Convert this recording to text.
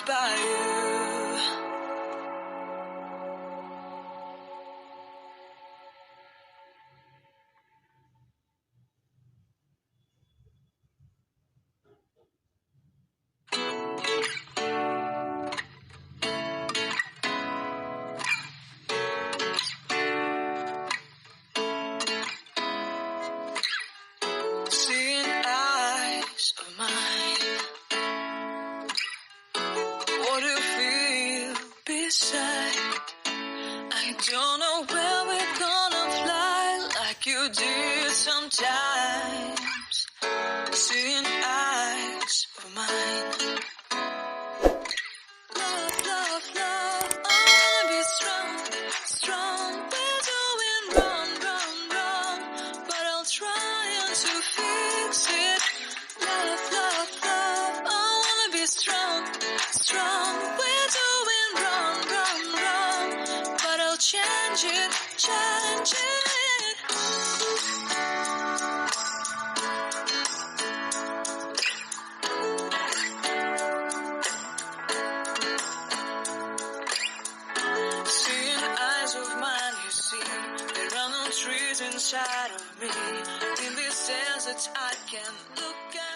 passed by you. Seeing eyes of mine, what do you feel beside? I don't know where we're gonna fly like you did sometimes. Seeing eyes of mine. Love, love, love, I wanna be strong, strong. We're doing wrong, wrong, wrong, but I'll try to fix it. Love, love, love, I wanna be strong, strong. We're doing wrong, wrong, wrong, but I'll change it, change it. Seeing eyes of mine, you see, there are no trees inside of me. In this desert, I can look at